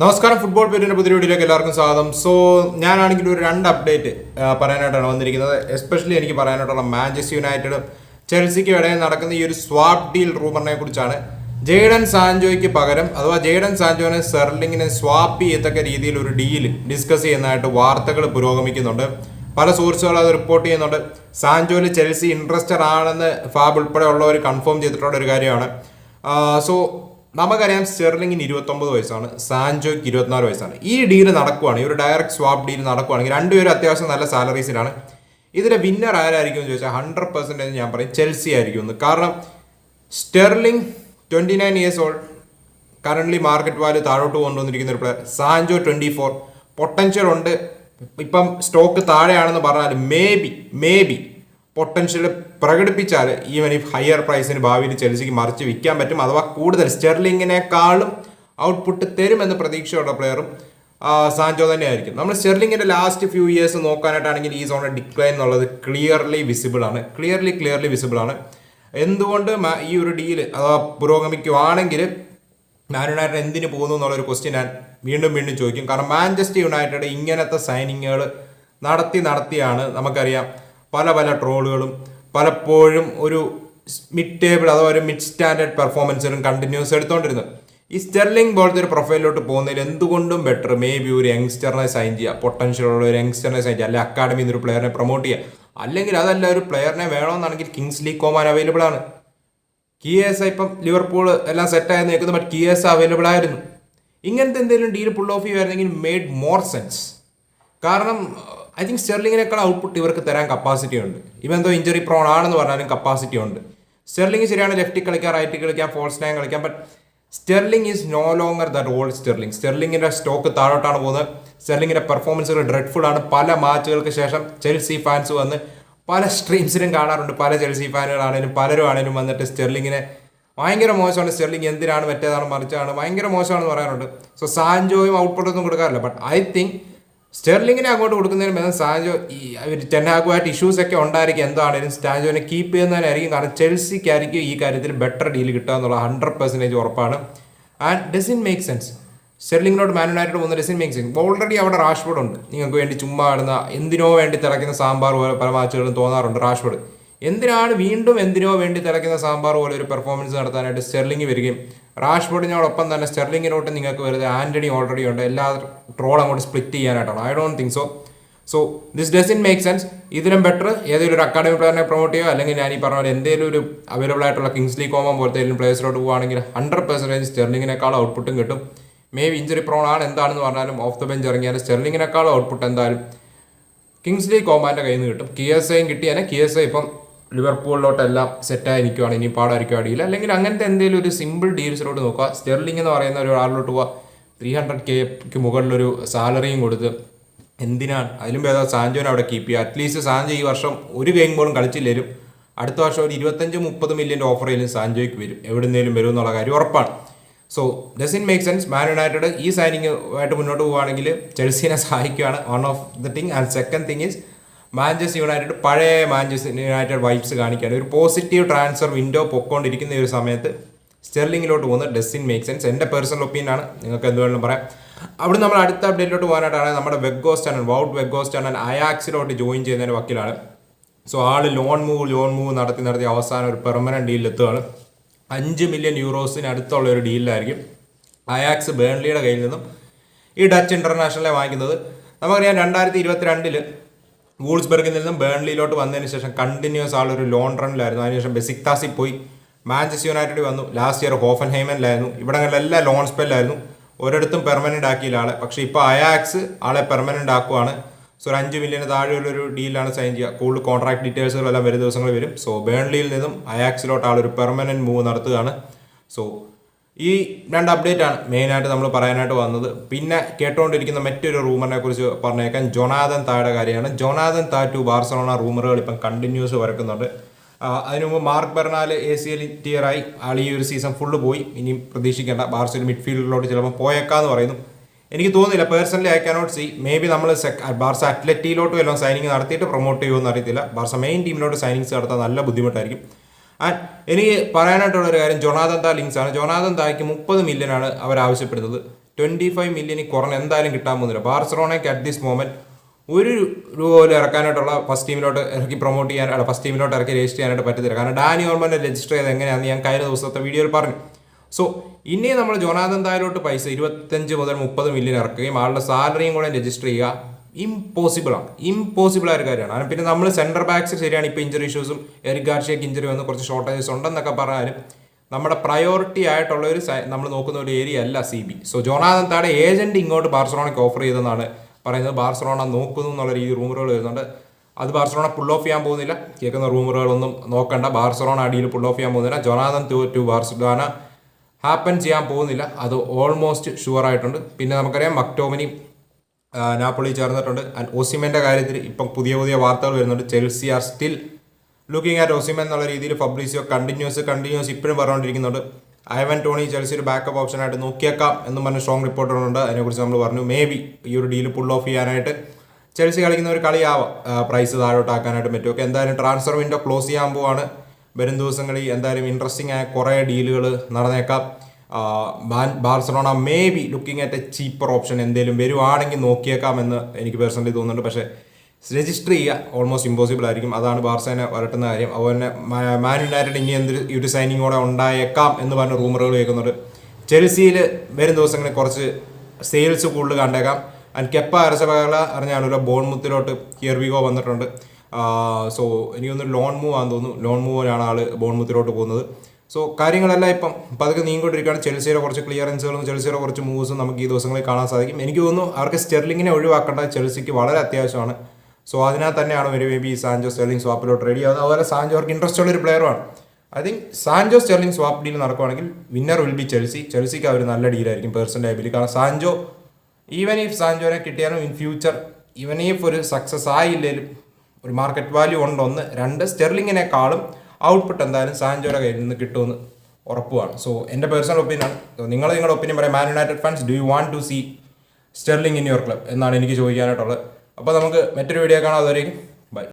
നമസ്കാരം. ഫുട്ബോൾ പേരിന്റെ പുതിയ വീഡിയോയിലേക്ക് എല്ലാവർക്കും സ്വാഗതം. സോ ഞാനാണെങ്കിൽ ഒരു രണ്ട് അപ്ഡേറ്റ് പറയാനായിട്ടാണ് വന്നിരിക്കുന്നത്. എസ്പെഷ്യലി എനിക്ക് പറയാനായിട്ടുള്ള മാഞ്ചസ്റ്റർ യുണൈറ്റഡും ചെൽസിക്കും ഇടയിൽ നടക്കുന്ന ഈ ഒരു സ്വാപ്പ് ഡീൽ റൂമറിനെ കുറിച്ചാണ്. ജെയ്ഡൻ സാൻജോയ്ക്ക് പകരം അഥവാ ജെയ്ഡൻ സാൻജോനെ സെർലിങ്ങിനെ സ്വാപ്പ് ചെയ്യത്തക്ക രീതിയിൽ ഒരു ഡീൽ ഡിസ്കസ് ചെയ്യുന്നതായിട്ട് വാർത്തകൾ പുരോഗമിക്കുന്നുണ്ട്. പല സോഴ്സുകൾ അത് റിപ്പോർട്ട് ചെയ്യുന്നുണ്ട്. സാൻജോയിൽ ചെൽസി ഇൻട്രസ്റ്റഡ് ആണെന്ന് ഫാബ് ഉൾപ്പെടെ ഉള്ളവർ കൺഫേം ചെയ്തിട്ടുള്ള ഒരു കാര്യമാണ്. സോ നമുക്കറിയാം സ്റ്റെർലിങ്ങിന് 29 വയസ്സാണ്, സാൻജോയ്ക്ക് 24 വയസ്സാണ്. ഈ ഡീൽ നടക്കുവാണ്, ഈ ഒരു ഡയറക്റ്റ് സ്വാപ്പ് ഡീൽ നടക്കുവാണെങ്കിൽ രണ്ടുപേരും അത്യാവശ്യം നല്ല സാലറീസിലാണ്. ഇതിലെ വിന്നർ ആരായിരിക്കും എന്ന് ചോദിച്ചാൽ 100% ഞാൻ പറയും ചെൽസി ആയിരിക്കും എന്ന്. കാരണം Sterling 29 years old, current market value താഴോട്ട് കൊണ്ടുവന്നിരിക്കുന്ന ഒരു പ്ലെയർ. സാൻജോ 24, പൊട്ടൻഷ്യൽ ഉണ്ട്. ഇപ്പം സ്റ്റോക്ക് താഴെയാണെന്ന് പറഞ്ഞാൽ മേ ബി പൊട്ടൻഷ്യൽ പ്രകടിപ്പിച്ചാൽ ഈവൻ ഈ ഹയർ പ്രൈസിന് ഭാവിയിൽ ചെൽസിക്ക് മറിച്ച് വിൽക്കാൻ പറ്റും. അഥവാ കൂടുതൽ സ്റ്റെർലിങ്ങിനേക്കാളും ഔട്ട്പുട്ട് തരുമെന്ന് പ്രതീക്ഷയുള്ള പ്ലെയറും സാൻജോ തന്നെയായിരിക്കും. നമ്മൾ സ്റ്റെർലിങ്ങിൻ്റെ ലാസ്റ്റ് ഫ്യൂ ഇയേഴ്സ് നോക്കാനായിട്ടാണെങ്കിൽ ഈ സോണിൻ്റെ ഡിക്ലൈൻ എന്നുള്ളത് ക്ലിയർലി വിസിബിൾ ആണ്. എന്തുകൊണ്ട് ഈ ഒരു ഡീല് അഥവാ പുരോഗമിക്കുവാണെങ്കിൽ മാൻ യുണൈറ്റഡ് എന്തിനു പോകുന്നു എന്നുള്ളൊരു ക്വസ്റ്റ്യൻ ഞാൻ വീണ്ടും ചോദിക്കും. കാരണം മാഞ്ചസ്റ്റർ യുണൈറ്റഡ് ഇങ്ങനത്തെ സൈനിങ്ങുകൾ നടത്തിയാണ് നമുക്കറിയാം പല ട്രോളുകളും പലപ്പോഴും ഒരു മിഡ് ടേബിൾ അഥവാ ഒരു മിഡ് സ്റ്റാൻഡേർഡ് പെർഫോമൻസിലും കണ്ടിന്യൂസ് എടുത്തുകൊണ്ടിരുന്നത്. ഈ സ്റ്റെർലിംഗ് പോലത്തെ ഒരു പ്രൊഫൈലിലോട്ട് പോകുന്നതിൽ എന്തുകൊണ്ടും ബെറ്റർ മേ ബി ഒരു യങ്സ്റ്ററിനെ സൈൻ ചെയ്യുക, പൊട്ടൻഷ്യലുള്ള ഒരു യങ്സ്റ്ററിനെ സൈൻ ചെയ്യുക, അല്ലെങ്കിൽ അക്കാഡമിയിൽ നിന്ന് ഒരു പ്ലെയറിനെ പ്രൊമോട്ട് ചെയ്യുക. അല്ലെങ്കിൽ അതല്ല, ഒരു പ്ലെയറിനെ വേണമെന്നാണെങ്കിൽ കിങ്സ്ലി കോമാൻ അവൈലബിൾ ആണ്. കിയേസ ഇപ്പം ലിവർപൂൾ എല്ലാം സെറ്റായി നിൽക്കുന്നു, ബട്ട് കിയേസ അവൈലബിൾ ആയിരുന്നു. ഇങ്ങനത്തെ എന്തെങ്കിലും ഡീൽ പുൾ ഓഫ് ചെയ്യുമായിരുന്നെങ്കിൽ മെയ്ഡ് മോർ സെൻസ്. കാരണം ഐ തിങ്ക് സ്റ്റെർലിങ്ങിനേക്കാൾ ഔട്ട്പുട്ട് ഇവർക്ക് തരാൻ കപ്പാസിറ്റി ഉണ്ട്. ഇവൻ എന്തോ ഇഞ്ചറി പ്രോൺ ആണെന്ന് പറഞ്ഞാലും കപ്പാസിറ്റി ഉണ്ട്. സ്റ്റെർലിംഗ് ശരിയാണ്, ലെഫ്റ്റിൽ കളിക്കാം, റൈറ്റിൽ കളിക്കാം, ഫോൾസ് നയൻ കളിക്കാം, but Sterling is no longer the old Sterling. സ്റ്റെർലിങ്ങിന്റെ സ്റ്റോക്ക് താഴോട്ടാണ് പോകുന്നത്. സ്റ്റെർലിങ്ങിന്റെ പെർഫോമൻസുകൾ ഡ്രെഡ്ഫുൾ ആണ്. പല മാച്ചുകൾക്ക് ശേഷം ചെൽസി ഫാൻസ് വന്ന് പല സ്ട്രീംസിലും കാണാറുണ്ട്. പല ചെൽസി ഫാനുകളാണേലും പലരും വന്നിട്ട് സ്റ്റെർലിങ്ങിനെ ഭയങ്കര മോശമാണ്, സ്റ്റെർലിംഗ് എന്തിനാണ് മറ്റേതാണ് മറിച്ചാണ്, ഭയങ്കര മോശമാണെന്ന് പറയാറുണ്ട്. സോ സാൻജോയും ഔട്ട്പുട്ടൊന്നും കൊടുക്കാറില്ല. ബട്ട് ഐ തിങ്ക് സ്റ്റെർലിങ്ങിനെ അങ്ങോട്ട് കൊടുക്കുന്നതിന് ബദൽ സാൻജോ ടെൻഹാഗുമായിട്ട് ഇഷ്യൂസ് ഒക്കെ ഉണ്ടായിരിക്കും. എന്താണെങ്കിലും സാൻജോനെ കീപ്പ് ചെയ്യുന്നതിനായിരിക്കും. കാരണം ചെൽസിക്കായിരിക്കും ഈ കാര്യത്തിൽ ബെറ്റർ ഡീൽ കിട്ടുക എന്നുള്ള 100% ഉറപ്പാണ്. And doesn't make sense. സ്റ്റെർലിങ്ങിനോട് മാൻ യുണൈറ്റഡ് പോകുന്ന ഡസിൻ മേക്ക് സെൻസ്. ഓൾറെഡി അവിടെ റാഷ്ഫോർഡ് ഉണ്ട്. നിങ്ങൾക്ക് വേണ്ടി ചുമ്മാ ഇടുന്ന എന്തിനോ വേണ്ടി തിളയ്ക്കുന്ന സാമ്പാർ പോലെ പല മാച്ചുകളും തോന്നാറുണ്ട് റാഷ്ഫോർഡ്. എന്തിനോ വേണ്ടി തിളയ്ക്കുന്ന സാമ്പാർ പോലെ ഒരു പെർഫോമൻസ് നടത്താനായിട്ട് സ്റ്റെർലിംഗ് വരികയും റാഷ്ഫോർഡിനോടൊപ്പം തന്നെ സ്റ്റെർലിങ്ങിനോട്ട് നിങ്ങൾക്ക് വെറുതെ ആന്റണി ഓൾറെഡി ഉണ്ട്. എല്ലാ ട്രോൾ അങ്ങോട്ട് സ്പ്ലിറ്റ് ചെയ്യാനായിട്ടാണ്. I don't think so this doesn't make sense. ഇതിലും ബെറ്റർ ഏതെങ്കിലും ഒരു അക്കാഡമി പ്ലെയറിനെ പ്രൊമോട്ട് ചെയ്യുക, അല്ലെങ്കിൽ ഞാൻ ഈ പറഞ്ഞ പോലെ എന്തെങ്കിലും ഒരു അവൈലബിൾ ആയിട്ടുള്ള കിങ്സ്ലി കോമൻ പോലത്തെ ഏതെങ്കിലും പ്ലേയേഴ്സിലോട്ട് പോകുകയാണെങ്കിൽ 100% സ്റ്റെർലിങ്ങിനേക്കാൾ ഔട്ട്പുട്ടും കിട്ടും. മേ ബി ഇഞ്ചറി പ്രോൺ ആണ് എന്താണെന്ന് പറഞ്ഞാലും ഓഫ് ദ ബെഞ്ച് ഇറങ്ങിയാൽ സ്റ്റെർലിങ്ങിനേക്കാൾ ഔട്ട്പുട്ട് എന്തായാലും കിങ്സ്ലി കോമാൻ്റെ കയ്യിൽ നിന്ന് കിട്ടും. കിയേസയും കിട്ടിയാൽ കിയേസ ഇപ്പം ലിവർപൂളിലോട്ടെല്ലാം സെറ്റായി നിൽക്കുകയാണ്. ഇനി പാടായിരിക്കും അടിയിൽ. അല്ലെങ്കിൽ അങ്ങനത്തെ എന്തെങ്കിലും ഒരു സിമ്പിൾ ഡീൽസിലോട്ട് നോക്കുക. സ്റ്റെർലിംഗ് എന്ന് പറയുന്ന ഒരു ആളിലോട്ട് പോവുക. 300K മുകളിലൊരു സാലറിയും കൊടുത്ത് എന്തിനാണ്? അതിലും ഭേദം സാൻജോനെ അവിടെ കീപ്പ് ചെയ്യുക. അറ്റ്ലീസ്റ്റ് സാൻജോ ഈ വർഷം ഒരു ഗെയിം പോലും കളിച്ചില്ലേലും അടുത്ത വർഷം ഒരു 25-30 മില്യൺ ഓഫറിലും സാൻജോയ്ക്ക് വരും, എവിടുന്നേലും വരും എന്നുള്ള കാര്യം ഉറപ്പാണ്. So doesn't make sense. Man United ഈ സൈനിങ് ആയിട്ട് മുന്നോട്ട് പോവുകയാണെങ്കിൽ ചെൽസിനെ സഹായിക്കുകയാണ്, one of the thing. And second thing is Manchester United പഴയ മാഞ്ചസ്റ്റർ യുണൈറ്റഡ് വൈബ്സ് കാണിക്കുകയാണ്. ഒരു പോസിറ്റീവ് ട്രാൻസ്ഫർ വിൻഡോ പൊക്കോണ്ടിരിക്കുന്ന ഒരു സമയത്ത് സ്റ്റെർലിങ്ങിലോട്ട് പോകുന്നത് ഡസിൻ മേക്ക് സെൻസ്. എൻ്റെ പേഴ്സണൽ ഒപ്പീനിയൻ ആണ്, നിങ്ങൾക്ക് എന്ത് വേണമെങ്കിലും പറയാം. അവിടെ നമ്മൾ അടുത്ത അപ്ഡേറ്റിലോട്ട് പോകാനായിട്ടാണ് നമ്മുടെ വൗട്ട് വെഗോസ്റ്റാനൻ അയാക്സിലോട്ട് ജോയിൻ ചെയ്യുന്നതിന് വക്കീലാണ്. സോ ആള് ലോൺ മൂവ് നടത്തി അവസാനം ഒരു പെർമനന്റ് ഡീലിൽ എത്തുകയാണ്. 5 മില്യൺ യൂറോസിന് അടുത്തുള്ള ഒരു ഡീലിലായിരിക്കും അയാക്സ് ബേൺലിയുടെ കയ്യിൽ നിന്നും ഈ ഡച്ച് ഇന്റർനാഷണലെ വാങ്ങിക്കുന്നത്. നമുക്കറിയാം 2022 വൂൾസ്ബർഗിൽ നിന്നും ബേൺലിയിലോട്ട് വന്നതിന് ശേഷം കണ്ടിന്യൂസ് ആളൊരു ലോൺ റണ്ണിലായിരുന്നു. അതിനുശേഷം ബെസിക്താസിൽ പോയി, മാഞ്ചസ്റ്റർ യുണൈറ്റഡ് വന്നു, ലാസ്റ്റ് ഇയർ ഹോഫൻഹൈമനിലായിരുന്നു. ഇവിടങ്ങളിലെല്ലാം ലോൺ സ്പെല്ലായിരുന്നു. ഒരിടത്തും പെർമനന്റ് ആക്കിയില്ല ആളെ. പക്ഷേ ഇപ്പോൾ അയാക്സ് ആളെ പെർമനന്റ് ആക്കുവാണ്. സോ ഒരു 5 മില്യന് താഴെയുള്ളൊരു ഡീലാണ് സൈൻ ചെയ്യുക. കൂടുതൽ കോൺട്രാക്ട് ഡീറ്റെയിൽസുകളെല്ലാം വരും ദിവസങ്ങൾ വരും. സോ ബേൺലിയിൽ നിന്നും അയാക്സിലോട്ട് ആളൊരു പെർമനന്റ് മൂവ് നടത്തുകയാണ്. സോ ഈ രണ്ട് അപ്ഡേറ്റ് ആണ് മെയിനായിട്ട് നമ്മൾ പറയാനായിട്ട് വന്നത്. പിന്നെ കേട്ടുകൊണ്ടിരിക്കുന്ന മറ്റൊരു റൂമറിനെ കുറിച്ച് പറഞ്ഞേക്കാൻ ജൊനാഥൻ തായുടെ കാര്യമാണ്. ജൊനാഥൻ താ ടു ബാർസലോണ റൂമറുകൾ ഇപ്പം കണ്ടിന്യൂസ് വരക്കുന്നുണ്ട്. അതിനു മുമ്പ് മാർക്ക് ബെർണാൽ ACL ടീയറായി ആൾ ഈ ഒരു സീസൺ ഫുള്ള് പോയി. ഇനിയും പ്രതീക്ഷിക്കേണ്ട. ബാർസയിൽ മിഡ്ഫീൽഡിലോട്ട് ചിലപ്പോൾ പോയേക്കാന്ന് പറയുന്നു. എനിക്ക് തോന്നുന്നില്ല, personally I cannot see. Maybe ബി നമ്മൾ ബാർസ അത്ലറ്റിയിലോട്ട് വല്ലതും സൈനിങ് നടത്തിയിട്ട് പ്രൊമോട്ട് ചെയ്യുമെന്ന് അറിയത്തില്ല. ബാർസ മെയിൻ ടീമിലോട്ട് സൈനിങ്സ് നടത്താൻ നല്ല ബുദ്ധിമുട്ടായിരിക്കും. ആൻഡ് എനിക്ക് പറയാനായിട്ടുള്ള ഒരു കാര്യം ജൊനാഥൻ താ ലിങ്സ് ആണ്. ജൊനാഥൻ തായ്ക്ക് 30 മില്യനാണ് അവർ ആവശ്യപ്പെടുന്നത്. 25 മില്യൺ കുറഞ്ഞ എന്തായാലും കിട്ടാൻ പോകുന്നില്ല. ബാർസലോണയ്ക്ക് അറ്റ് ദിസ് മൊമെന്റ് ഒരു രൂപ പോലും ഇറക്കാനായിട്ടുള്ള ഫസ്റ്റ് ടീമിലോട്ട് ഇറക്കി പ്രൊമോട്ട് ചെയ്യാൻ ഫസ്റ്റ് ടീമിലോട്ട് ഇറക്കി രജിസ്റ്റർ ചെയ്യാനായിട്ട് പറ്റത്തില്ല. കാരണം ഡാനി ഓൾമോനെ രജിസ്റ്റർ ചെയ്ത് എങ്ങനെയാണെന്ന് ഞാൻ കഴിഞ്ഞ ദിവസത്തെ വീഡിയോയിൽ പറഞ്ഞു. സോ ഇനി നമ്മൾ ജോനാഥൻ തായിലോട്ട് പൈസ 25 മുതൽ 30 മില്യൺ ഇറക്കുകയും ആളുടെ സാലറിയും കൂടെ രജിസ്റ്റർ ചെയ്യുക ഇമ്പോസിബിൾ ആയ ഒരു കാര്യമാണ്. പിന്നെ നമ്മൾ സെൻറ്റർ ബാക്സ് ശരിയാണ്, ഇപ്പോൾ ഇഞ്ചറി ഇഷ്യൂസും എറിക് ഗാർഷ്യക്ക് ഇഞ്ചറി വന്ന് കുറച്ച് ഷോർട്ടേജസ് ഉണ്ടെന്നൊക്കെ പറഞ്ഞാലും നമ്മുടെ പ്രയോറിറ്റി ആയിട്ടുള്ള ഒരു നമ്മൾ നോക്കുന്ന ഒരു ഏരിയ അല്ല CB. സോ ജോനാഥൻ തായുടെ ഏജന്റ് ഇങ്ങോട്ട് ബാർസലോണയ്ക്ക് ഓഫർ ചെയ്തെന്നാണ് പറയുന്നത്. ബാർസലോണ നോക്കുന്നു എന്നുള്ള രീതി റൂമറുകൾ വരുന്നുണ്ട്. അത് ബാർസലോണ പുൾ ഓഫ് ചെയ്യാൻ പോകുന്നില്ല. കേൾക്കുന്ന റൂമറുകളൊന്നും നോക്കണ്ട. ബാർസലോണ അടിയിൽ പുൾ ഓഫ് ചെയ്യാൻ പോകുന്നില്ല. ജോനാഥൻ ടു ബാർസലോണ ഹാപ്പൻ ചെയ്യാൻ പോകുന്നില്ല. അത് ഓൾമോസ്റ്റ് ഷുവർ ആയിട്ടുണ്ട്. പിന്നെ നമുക്കറിയാം മക്ടോമിനി നാപ്പോളി ചേർന്നിട്ടുണ്ട്. ആൻഡ് ഓസിമെൻ്റെ കാര്യത്തിൽ ഇപ്പം പുതിയ വാർത്തകൾ വരുന്നുണ്ട്. Chelsea are still looking at Osimhen എന്നുള്ള രീതിയിൽ ഫബ്രീസിയോ കണ്ടിന്യൂസ് ഇപ്പോഴും പറഞ്ഞുകൊണ്ടിരിക്കുന്നുണ്ട്. ഐവൻ ടോണി ചെൽസി ഒരു ബാക്കപ്പ് ഓപ്ഷനായിട്ട് നോക്കിയേക്കാം എന്നും പറഞ്ഞ് സ്ട്രോങ് റിപ്പോർട്ടുകളുണ്ട്. അതിനെക്കുറിച്ച് നമ്മൾ പറഞ്ഞു. മേ ബി ഈ ഒരു ഡീൽ പുൾ ഓഫ് ചെയ്യാനായിട്ട് ചെൽസി കളിക്കുന്ന ഒരു കളിയാവാം, പ്രൈസ് താഴോട്ടാക്കാനായിട്ട് പറ്റുമൊക്കെ. എന്തായാലും ട്രാൻസ്ഫർ വിൻഡോ ക്ലോസ് ചെയ്യാൻ പോവാണ്. വരും ദിവസങ്ങളിൽ എന്തായാലും ഇൻട്രസ്റ്റിംഗ് ആയ കുറേ ഡീലുകൾ നടന്നേക്കാം. Barcelona may be looking at a cheaper option എന്തെങ്കിലും വരുവാണെങ്കിൽ നോക്കിയേക്കാമെന്ന് എനിക്ക് പേഴ്സണലി തോന്നുന്നുണ്ട്. പക്ഷേ രജിസ്റ്റർ ചെയ്യുക ഓൾമോസ്റ്റ് ഇമ്പോസിബിൾ ആയിരിക്കും. അതാണ് ബാർസേനെ വരട്ടുന്ന കാര്യം. അതുപോലെ മാൻ യുണൈറ്റഡ് ഇനി ഒരു സൈനിങ്ങോടെ ഉണ്ടായേക്കാം എന്ന് പറഞ്ഞ റൂമറുകൾ കേൾക്കുന്നുണ്ട്. ചെൽസിയിൽ വരും ദിവസങ്ങളിൽ കുറച്ച് സെയിൽസ് കൂടുതൽ കണ്ടേക്കാം. ആൻഡ് കെപ്പ അരസബല അറിഞ്ഞാണല്ലോ ബോൺമുത്തിലോട്ട് ഹിയർവിഗോ വന്നിട്ടുണ്ട്. സോ എനിക്കൊന്ന് ലോൺ മൂവ് ആണെന്ന് തോന്നുന്നു. ലോൺ മൂവിലാണ് ആൾ ബോൺമുത്തിലോട്ട് പോകുന്നത്. സോ കാര്യങ്ങളെല്ലാം ഇപ്പം പതുക്കെ നീങ്ങിക്കൊണ്ടിരിക്കുകയാണ്. ചെൽസിയുടെ കുറച്ച് ക്ലിയറൻസുകളും ചെൽസിയുടെ കുറച്ച് മൂവ്സും നമുക്ക് ഈ ദിവസങ്ങളിൽ കാണാൻ സാധിക്കും. എനിക്ക് തോന്നുന്നു അവർക്ക് സ്റ്റെർലിങ്ങിനെ ഒഴിവാക്കേണ്ട ചെൽസിക്ക് വളരെ അത്യാവശ്യമാണ്. സോ അതിനാൽ തന്നെയാണ് ഒരു മേ ബി സാൻജോ സ്റ്റെർലിംഗ് സ്വാപ്പിലോട്ട് റെഡി ആവുന്നത്. അതുപോലെ സാൻജോ അവർക്ക് ഇൻട്രസ്റ്റ് ഉള്ള ഒരു പ്ലെയറുമാണ്. I think Sancho Sterling swap deal നടക്കുവാണെങ്കിൽ വിന്നർ വിൽ ബി ചെൽസിക്ക് അവർ നല്ല ഡീലായിരിക്കും പേഴ്സൻ്റെ ഐബിലി. കാരണം സാൻജോ ഈവൻ ഇഫ് സാൻജോനെ കിട്ടിയാലും ഇൻ ഫ്യൂച്ചർ ഈവൻ ഇഫ് ഒരു സക്സസ് ആയില്ലേലും ഒരു മാർക്കറ്റ് വാല്യൂ ഉണ്ടൊന്ന്. 2 സ്റ്റെർലിങ്ങിനേക്കാളും ഔട്ട്പുട്ട് എന്തായാലും സാൻജോയുടെ കയ്യിൽ നിന്ന് കിട്ടുമെന്ന് ഉറപ്പുമാണ്. സോ എൻ്റെ പേഴ്സണൽ ഒപ്പീനിയൻ. നിങ്ങളുടെ ഒപ്പീനിയൻ പറയാം. Man United fans, do you want to see Sterling in your club എന്നാണ് എനിക്ക് ചോദിക്കാനായിട്ടുള്ളത്. അപ്പോൾ നമുക്ക് മറ്റൊരു വീഡിയോ കാണാം. അതുവരെയും